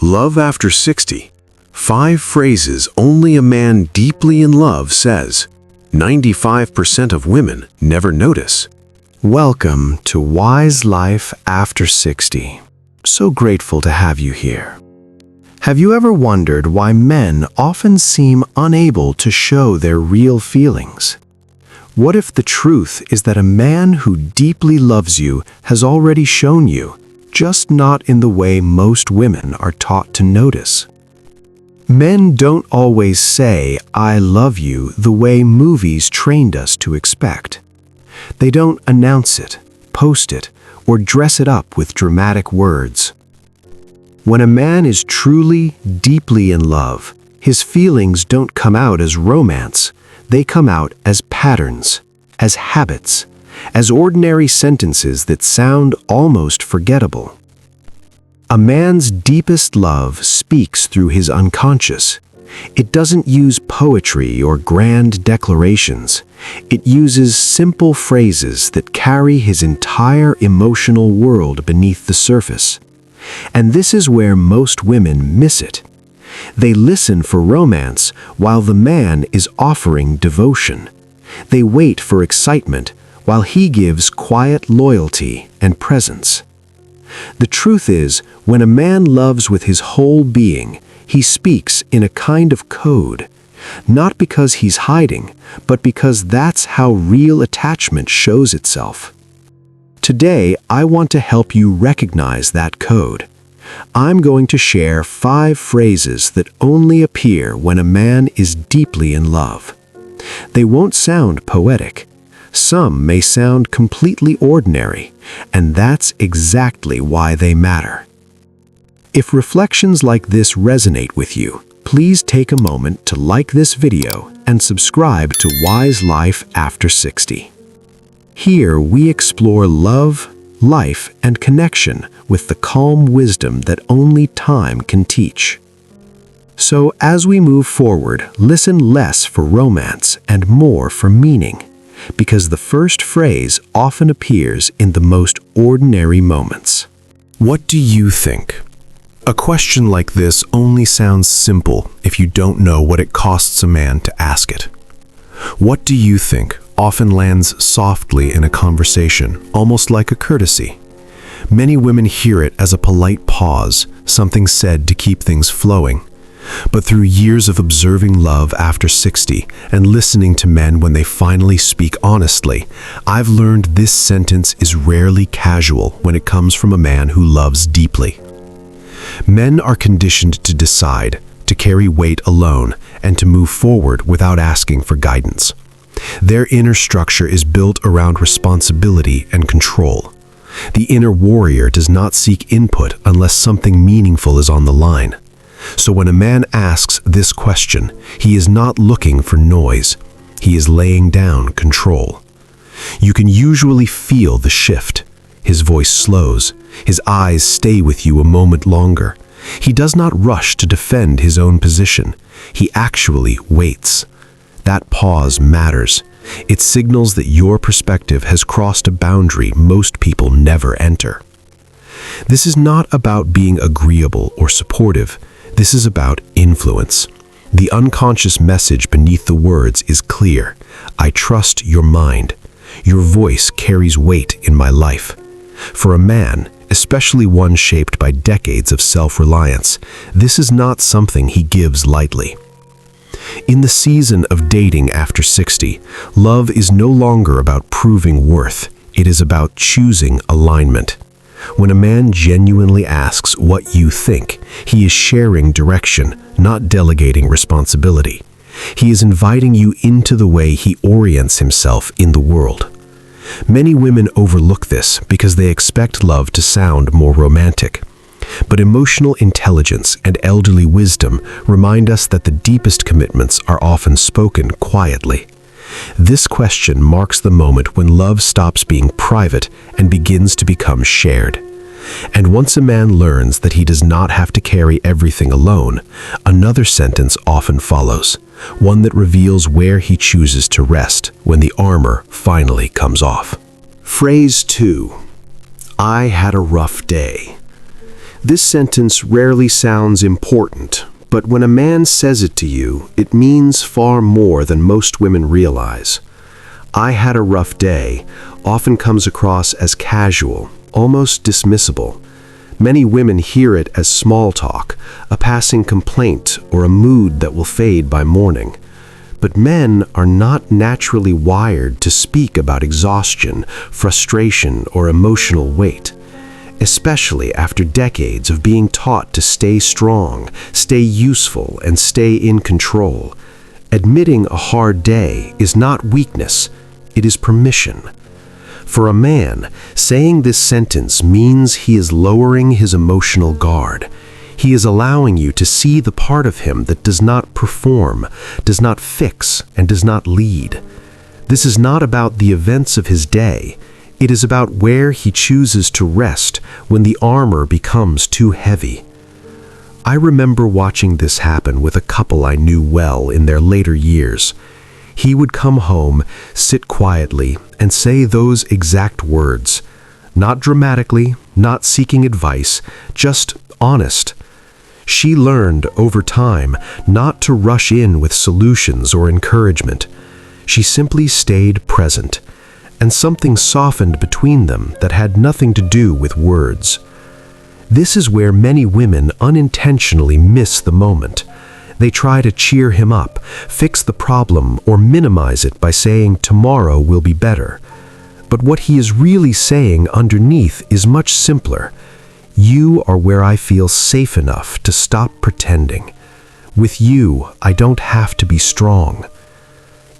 Love After 60. 5 phrases only a man deeply in love says. 95% of women never notice. Welcome to Wise Life After 60. So grateful to have you here. Have you ever wondered why men often seem unable to show their real feelings? What if the truth is that a man who deeply loves you has already shown you, just not in the way most women are taught to notice? Men don't always say, "I love you," the way movies trained us to expect. They don't announce it, post it, or dress it up with dramatic words. When a man is truly, deeply in love, his feelings don't come out as romance. They come out as patterns, as habits, as ordinary sentences that sound almost forgettable. A man's deepest love speaks through his unconscious. It doesn't use poetry or grand declarations. It uses simple phrases that carry his entire emotional world beneath the surface. And this is where most women miss it. They listen for romance while the man is offering devotion. They wait for excitement while he gives quiet loyalty and presence. The truth is, when a man loves with his whole being, he speaks in a kind of code, not because he's hiding, but because that's how real attachment shows itself. Today, I want to help you recognize that code. I'm going to share 5 phrases that only appear when a man is deeply in love. They won't sound poetic. Some may sound completely ordinary, and that's exactly why they matter. If reflections like this resonate with you, please take a moment to like this video and subscribe to Wise Life After 60. Here we explore love, life, and connection with the calm wisdom that only time can teach. So as we move forward, listen less for romance and more for meaning, because the first phrase often appears in the most ordinary moments. What do you think? A question like this only sounds simple if you don't know what it costs a man to ask it. What do you think often lands softly in a conversation, almost like a courtesy. Many women hear it as a polite pause, something said to keep things flowing. But through years of observing love after 60 and listening to men when they finally speak honestly, I've learned this sentence is rarely casual when it comes from a man who loves deeply. Men are conditioned to decide, to carry weight alone, and to move forward without asking for guidance. Their inner structure is built around responsibility and control. The inner warrior does not seek input unless something meaningful is on the line. So when a man asks this question, he is not looking for noise. He is laying down control. You can usually feel the shift. His voice slows. His eyes stay with you a moment longer. He does not rush to defend his own position. He actually waits. That pause matters. It signals that your perspective has crossed a boundary most people never enter. This is not about being agreeable or supportive. This is about influence. The unconscious message beneath the words is clear. I trust your mind. Your voice carries weight in my life. For a man, especially one shaped by decades of self-reliance, this is not something he gives lightly. In the season of dating after 60, love is no longer about proving worth. It is about choosing alignment. When a man genuinely asks what you think, he is sharing direction, not delegating responsibility. He is inviting you into the way he orients himself in the world. Many women overlook this because they expect love to sound more romantic. But emotional intelligence and elderly wisdom remind us that the deepest commitments are often spoken quietly. This question marks the moment when love stops being private and begins to become shared. And once a man learns that he does not have to carry everything alone, another sentence often follows, one that reveals where he chooses to rest when the armor finally comes off. Phrase 2. I had a rough day. This sentence rarely sounds important, but when a man says it to you, it means far more than most women realize. "I had a rough day" often comes across as casual, almost dismissible. Many women hear it as small talk, a passing complaint, or a mood that will fade by morning. But men are not naturally wired to speak about exhaustion, frustration, or emotional weight. Especially after decades of being taught to stay strong, stay useful, and stay in control. Admitting a hard day is not weakness, it is permission. For a man, saying this sentence means he is lowering his emotional guard. He is allowing you to see the part of him that does not perform, does not fix, and does not lead. This is not about the events of his day. It is about where he chooses to rest when the armor becomes too heavy. I remember watching this happen with a couple I knew well in their later years. He would come home, sit quietly, and say those exact words. Not dramatically, not seeking advice, just honest. She learned over time not to rush in with solutions or encouragement. She simply stayed present, and something softened between them that had nothing to do with words. This is where many women unintentionally miss the moment. They try to cheer him up, fix the problem, or minimize it by saying tomorrow will be better. But what he is really saying underneath is much simpler. You are where I feel safe enough to stop pretending. With you, I don't have to be strong.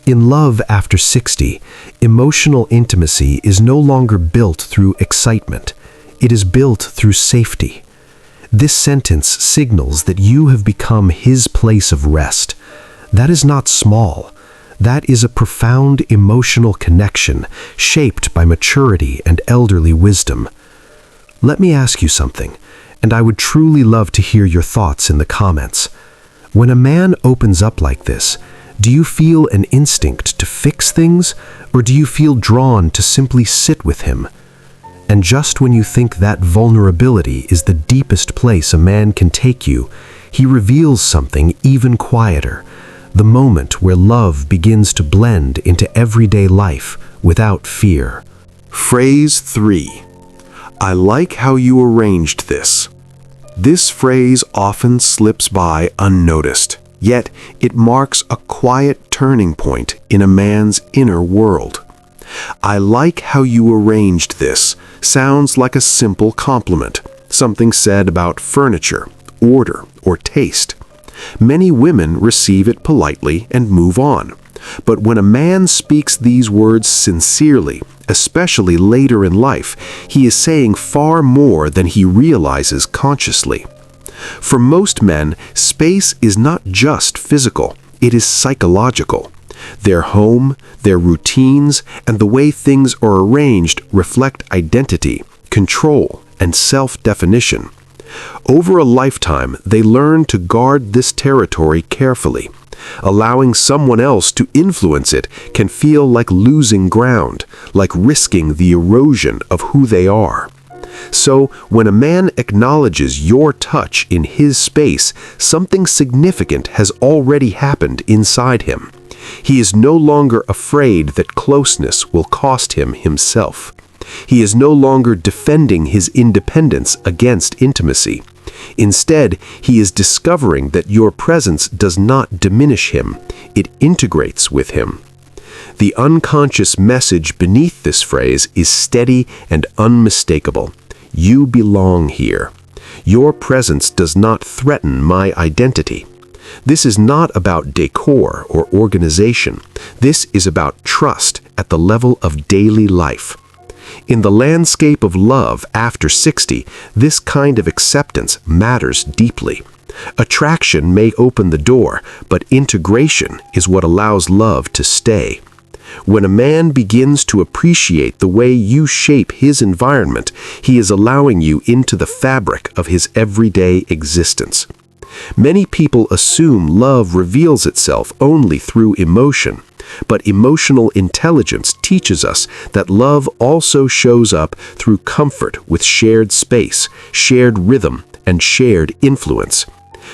In love after 60, emotional intimacy is no longer built through excitement. It is built through safety. This sentence signals that you have become his place of rest. That is not small. That is a profound emotional connection shaped by maturity and elderly wisdom. Let me ask you something, and I would truly love to hear your thoughts in the comments. When a man opens up like this, do you feel an instinct to fix things, or do you feel drawn to simply sit with him? And just when you think that vulnerability is the deepest place a man can take you, he reveals something even quieter, the moment where love begins to blend into everyday life without fear. Phrase 3. I like how you arranged this. This phrase often slips by unnoticed, yet it marks a quiet turning point in a man's inner world. I like how you arranged this sounds like a simple compliment, something said about furniture, order, or taste. Many women receive it politely and move on. But when a man speaks these words sincerely, especially later in life, he is saying far more than he realizes consciously. For most men, space is not just physical, it is psychological. Their home, their routines, and the way things are arranged reflect identity, control, and self-definition. Over a lifetime, they learn to guard this territory carefully. Allowing someone else to influence it can feel like losing ground, like risking the erosion of who they are. So, when a man acknowledges your touch in his space, something significant has already happened inside him. He is no longer afraid that closeness will cost him himself. He is no longer defending his independence against intimacy. Instead, he is discovering that your presence does not diminish him, it integrates with him. The unconscious message beneath this phrase is steady and unmistakable. You belong here. Your presence does not threaten my identity. This is not about decor or organization. This is about trust at the level of daily life. In the landscape of love after 60, this kind of acceptance matters deeply. Attraction may open the door, but integration is what allows love to stay. When a man begins to appreciate the way you shape his environment, he is allowing you into the fabric of his everyday existence. Many people assume love reveals itself only through emotion, but emotional intelligence teaches us that love also shows up through comfort with shared space, shared rhythm, and shared influence.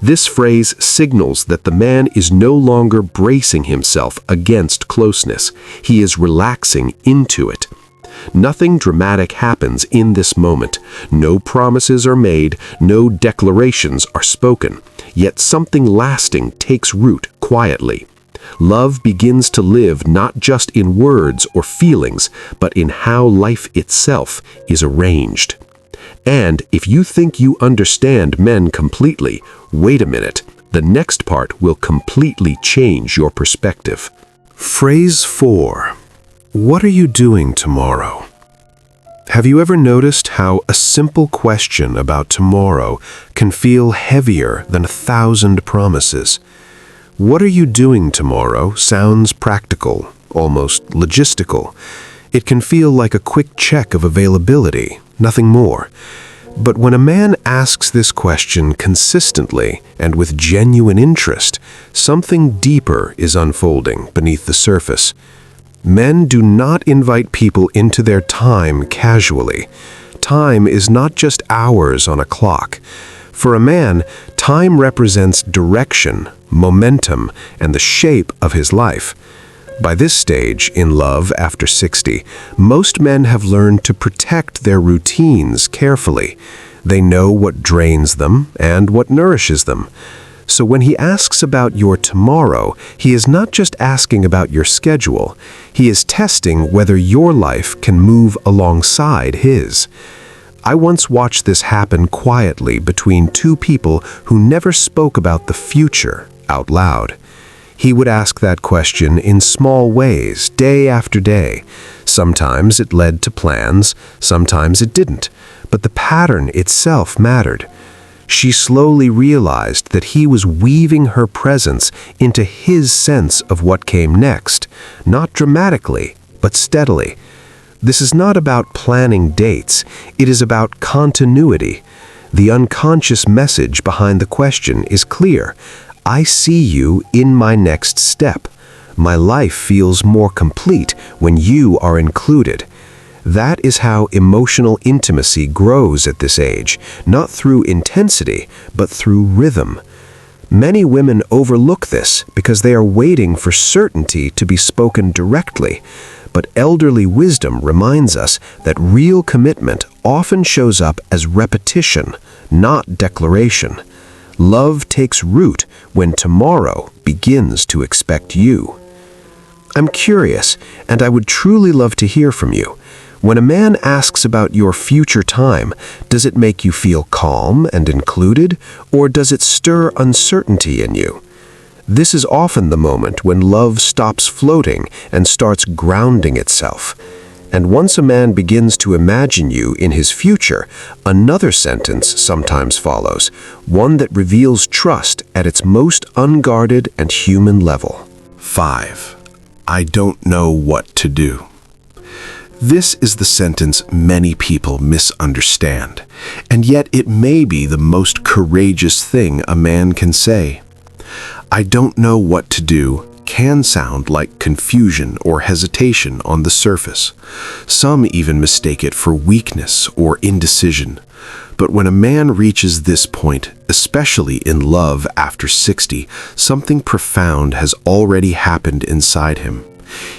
This phrase signals that the man is no longer bracing himself against closeness. He is relaxing into it. Nothing dramatic happens in this moment. No promises are made, no declarations are spoken. Yet something lasting takes root quietly. Love begins to live not just in words or feelings, but in how life itself is arranged. And if you think you understand men completely, wait a minute. The next part will completely change your perspective. Phrase 4. What are you doing tomorrow? Have you ever noticed how a simple question about tomorrow can feel heavier than 1,000 promises? What are you doing tomorrow sounds practical, almost logistical. It can feel like a quick check of availability, nothing more. But when a man asks this question consistently and with genuine interest, something deeper is unfolding beneath the surface. Men do not invite people into their time casually. Time is not just hours on a clock. For a man, time represents direction, momentum, and the shape of his life. By this stage in love after 60, most men have learned to protect their routines carefully. They know what drains them and what nourishes them. So when he asks about your tomorrow, he is not just asking about your schedule. He is testing whether your life can move alongside his. I once watched this happen quietly between two people who never spoke about the future out loud. He would ask that question in small ways, day after day. Sometimes it led to plans, sometimes it didn't, but the pattern itself mattered. She slowly realized that he was weaving her presence into his sense of what came next, not dramatically, but steadily. This is not about planning dates, it is about continuity. The unconscious message behind the question is clear. I see you in my next step. My life feels more complete when you are included. That is how emotional intimacy grows at this age, not through intensity, but through rhythm. Many women overlook this because they are waiting for certainty to be spoken directly. But elderly wisdom reminds us that real commitment often shows up as repetition, not declaration. Love takes root when tomorrow begins to expect you. I'm curious, and I would truly love to hear from you. When a man asks about your future time, does it make you feel calm and included, or does it stir uncertainty in you? This is often the moment when love stops floating and starts grounding itself. And once a man begins to imagine you in his future, another sentence sometimes follows, one that reveals trust at its most unguarded and human level. 5. I don't know what to do. This is the sentence many people misunderstand, and yet it may be the most courageous thing a man can say. I don't know what to do can sound like confusion or hesitation on the surface. Some even mistake it for weakness or indecision. But when a man reaches this point, especially in love after 60, something profound has already happened inside him.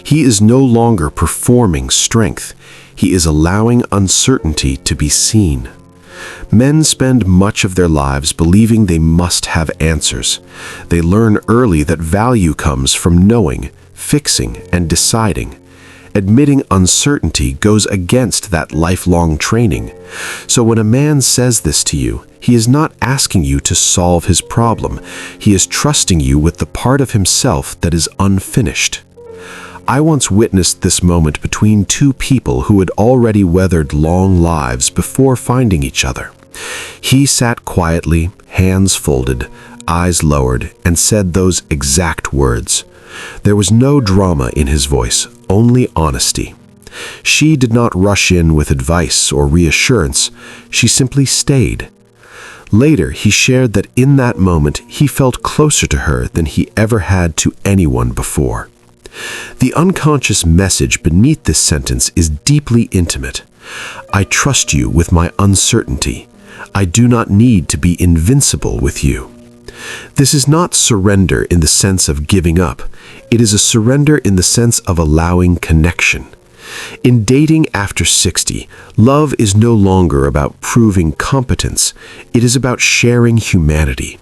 He is no longer performing strength. He is allowing uncertainty to be seen. Men spend much of their lives believing they must have answers. They learn early that value comes from knowing, fixing, and deciding. Admitting uncertainty goes against that lifelong training. So when a man says this to you, he is not asking you to solve his problem. He is trusting you with the part of himself that is unfinished. I once witnessed this moment between two people who had already weathered long lives before finding each other. He sat quietly, hands folded, eyes lowered, and said those exact words. There was no drama in his voice, only honesty. She did not rush in with advice or reassurance. She simply stayed. Later, he shared that in that moment, he felt closer to her than he ever had to anyone before. The unconscious message beneath this sentence is deeply intimate. I trust you with my uncertainty. I do not need to be invincible with you. This is not surrender in the sense of giving up. It is a surrender in the sense of allowing connection. In dating after 60, love is no longer about proving competence. It is about sharing humanity.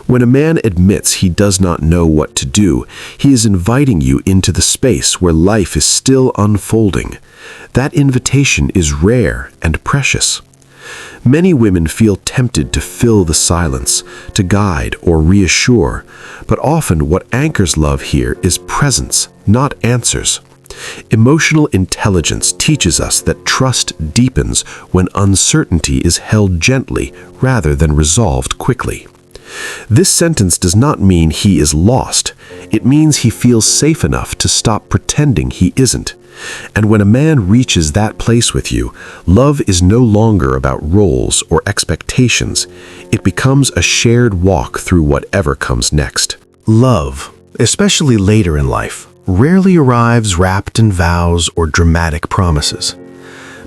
When a man admits he does not know what to do, he is inviting you into the space where life is still unfolding. That invitation is rare and precious. Many women feel tempted to fill the silence, to guide or reassure, but often what anchors love here is presence, not answers. Emotional intelligence teaches us that trust deepens when uncertainty is held gently rather than resolved quickly. This sentence does not mean he is lost. It means he feels safe enough to stop pretending he isn't. And when a man reaches that place with you, love is no longer about roles or expectations. It becomes a shared walk through whatever comes next. Love, especially later in life, rarely arrives wrapped in vows or dramatic promises.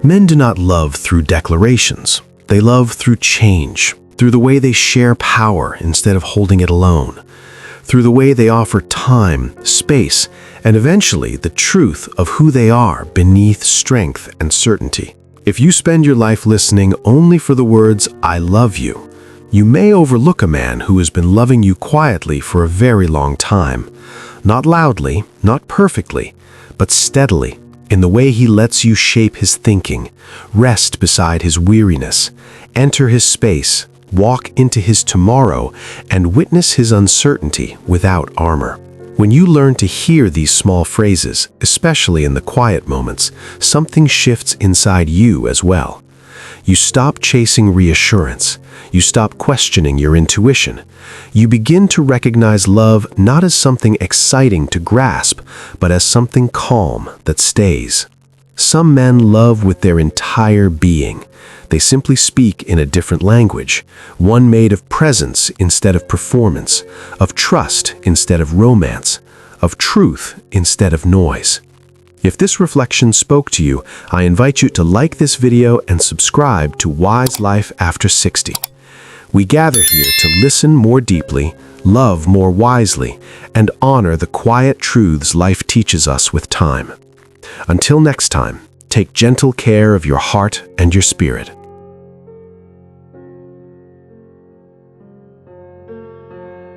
Men do not love through declarations. They love through change, through the way they share power instead of holding it alone, through the way they offer time, space, and eventually the truth of who they are beneath strength and certainty. If you spend your life listening only for the words, "I love you," you may overlook a man who has been loving you quietly for a very long time. Not loudly, not perfectly, but steadily, in the way he lets you shape his thinking, rest beside his weariness, enter his space, walk into his tomorrow, and witness his uncertainty without armor. When you learn to hear these small phrases, especially in the quiet moments, something shifts inside you as well. You stop chasing reassurance. You stop questioning your intuition. You begin to recognize love not as something exciting to grasp, but as something calm that stays. Some men love with their entire being. They simply speak in a different language, one made of presence instead of performance, of trust instead of romance, of truth instead of noise. If this reflection spoke to you, I invite you to like this video and subscribe to Wise Life After 60. We gather here to listen more deeply, love more wisely, and honor the quiet truths life teaches us with time. Until next time, take gentle care of your heart and your spirit.